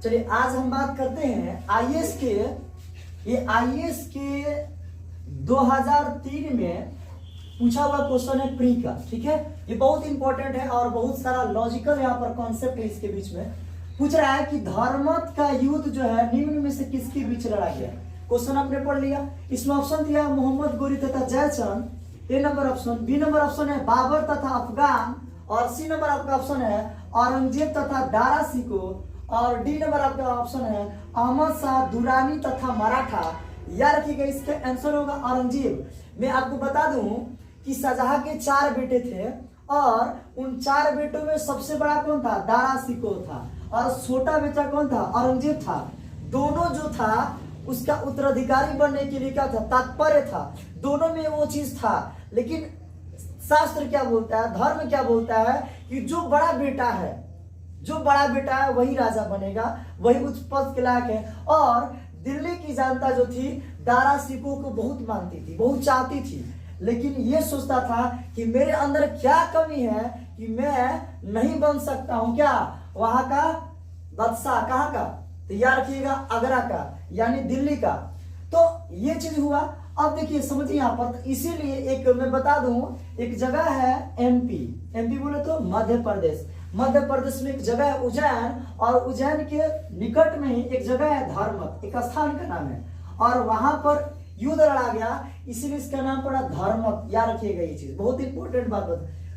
चलिए आज हम बात करते हैं आईएएस के। ये आईएएस के 2003 में पूछा हुआ क्वेश्चन है प्री का, ठीक है। ये बहुत इंपॉर्टेंट है और बहुत सारा लॉजिकल यहाँ पर कॉन्सेप्ट है इसके बीच में। पूछ रहा है कि धर्मत का युद्ध जो है निम्न में से किसके बीच लड़ा गया। क्वेश्चन आपने पढ़ लिया। इसमें ऑप्शन दिया है मोहम्मद गोरी तथा Jaichand, A number option. B number option है बाबर तथा अफगान, और सी नंबर आपका ऑप्शन है औरंगजेब तथा दारा सिको, और डी नंबर आपका ऑप्शन है अहमद शाह दुरानी तथा मराठा। याद रखिएगा इसका आंसर होगा औरंगजेब। मैं आपको बता दूं कि शाहजहां के 4 बेटे थे और उन 4 बेटों में सबसे बड़ा कौन था, दारा सिको था, और छोटा बेटा कौन था, औरंगजेब था। दोनों जो था उसका उत्तराधिकारी बनने के लिए क्या था, तात्पर्य था। दोनों में वो चीज था, लेकिन शास्त्र क्या बोलता है, धर्म क्या बोलता है कि जो बड़ा बेटा है, जो बड़ा बेटा है वही राजा बनेगा, वही उच्च पद के लायक है। और दिल्ली की जनता जो थी दारा सिको को बहुत मानती थी, बहुत चाहती थी, लेकिन ये सोचता था कि मेरे अंदर क्या कमी है कि मैं नहीं बन सकता हूं क्या, वहां का बादशाह। कहाँ का, तो याद रखिएगा आगरा का, यानी दिल्ली का। तो ये चीज हुआ। अब देखिए समझिए यहाँ पर, तो इसीलिए एक मैं बता दूं, एक जगह है एमपी। एमपी बोले तो मध्य प्रदेश। मध्य प्रदेश में एक जगह है उज्जैन, और उज्जैन के निकट में ही एक जगह है धर्मत, एक स्थान का नाम है, और वहां पर युद्ध लड़ा गया, इसीलिए इसका नाम पड़ा धर्मत। याद रखिएगा ये चीज, बहुत इंपॉर्टेंट बात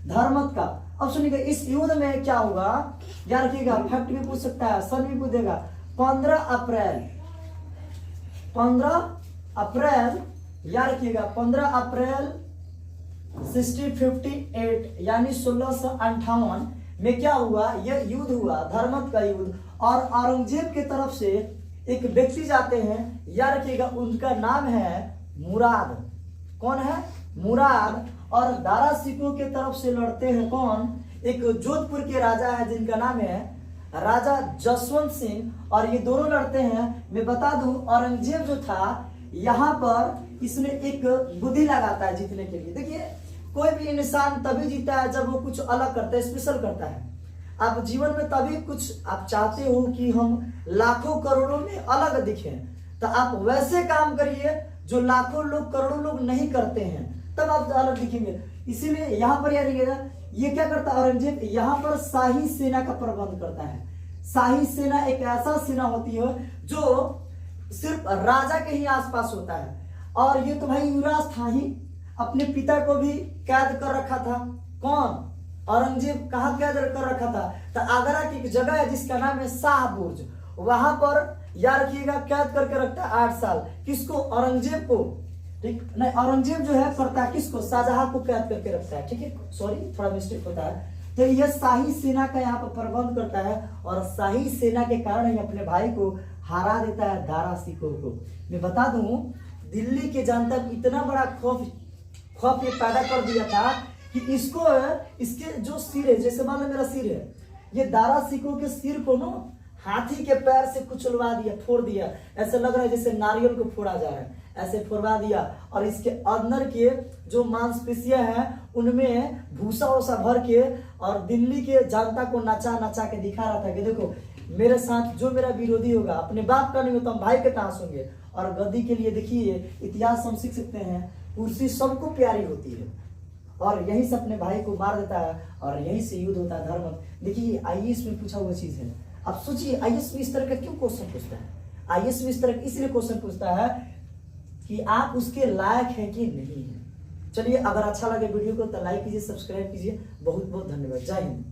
धर्मत का। अब सुनिएगा इस युद्ध में क्या होगा, याद रखिएगा। फैक्ट भी पूछ सकता है, सन भी पूछेगा। 15 अप्रैल याद रखिएगा, 15 अप्रैल 1658 यानी 1658 में क्या हुआ, यह युद्ध हुआ, धर्मत का युद्ध। और औरंगजेब की तरफ से एक व्यक्ति जाते हैं, याद रखिएगा, उनका नाम है मुराद। कौन है, मुराद। और दारा सिको के तरफ से लड़ते हैं कौन, एक जोधपुर के राजा है जिनका नाम है राजा जसवंत सिंह, और ये दोनों लड़ते हैं। मैं बता दूं औरंगजेब जो था यहाँ पर इसने एक बुद्धि लगाता है जीतने के लिए। देखिए कोई भी इंसान तभी जीता है जब वो कुछ अलग करता है, स्पेशल करता है। आप जीवन में तभी कुछ आप चाहते हो कि हम लाखों करोड़ों में अलग दिखें, तो आप वैसे काम करिए जो लाखों लोग करोड़ों लोग नहीं करते हैं, तब आप अलग दिखेंगे। इसीलिए यहाँ पर ये क्या करता है औरंगजेब, यहाँ पर शाही सेना का प्रबंध करता है। शाही सेना एक ऐसा सेना होती है जो सिर्फ राजा के ही आसपास होता है। और ये तो भाई युवराज था ही, अपने पिता को भी कैद कर रखा था। कौन, औरंगजेब। कहाँ कैद कर रखा था, तो आगरा की एक जगह है जिसका नाम है शाह बुर्ज, वहां पर याद रखिएगा कैद करके रखता है 8 साल। किसको, औरंगजेब को। ठीक नहीं, औरंगजेब जो है करता है किसको, शाहजहां को कैद करके रखता है। ठीक है, सॉरी थोड़ा मिस्टेक होता है। तो यह शाही सेना का यहाँ पर प्रबंध करता है, और शाही सेना के कारण ही अपने भाई को हरा देता है दारा सिको को। मैं बता दूं दिल्ली के जनता को इतना बड़ा खौफ ये पैदा कर दिया था कि इसके जो सिर है, जैसे मान लो मेरा सिर है, ये दारा सिको के सिर को ना हाथी के पैर से कुचलवा दिया, फोड़ दिया। ऐसे लग रहा है जैसे नारियल को फोड़ा जा रहा है, ऐसे फोड़वा दिया। और इसके अंदर के जो मांसपेशियां हैं उनमें भूसा वूसा भर के, और दिल्ली के जनता को नचा नचा के दिखा रहा था कि देखो मेरे साथ जो मेरा विरोधी होगा, अपने बाप का नहीं होता हम भाई के ताश होंगे। और गद्दी के लिए देखिए इतिहास हम सीख सकते हैं, कुर्सी सबको प्यारी होती है, और यहीं से अपने भाई को मार देता है, और यहीं से युद्ध होता है धर्म। देखिए आईएएस में पूछा हुआ चीज है। अब सोचिए आईएएस में इस तरह का क्यों क्वेश्चन पूछता है। आईएएस में इस तरह इसलिए क्वेश्चन पूछता है कि आप उसके लायक हैं कि नहीं है। चलिए अगर अच्छा लगे वीडियो को तो लाइक कीजिए, सब्सक्राइब कीजिए। बहुत बहुत धन्यवाद। जय हिंद।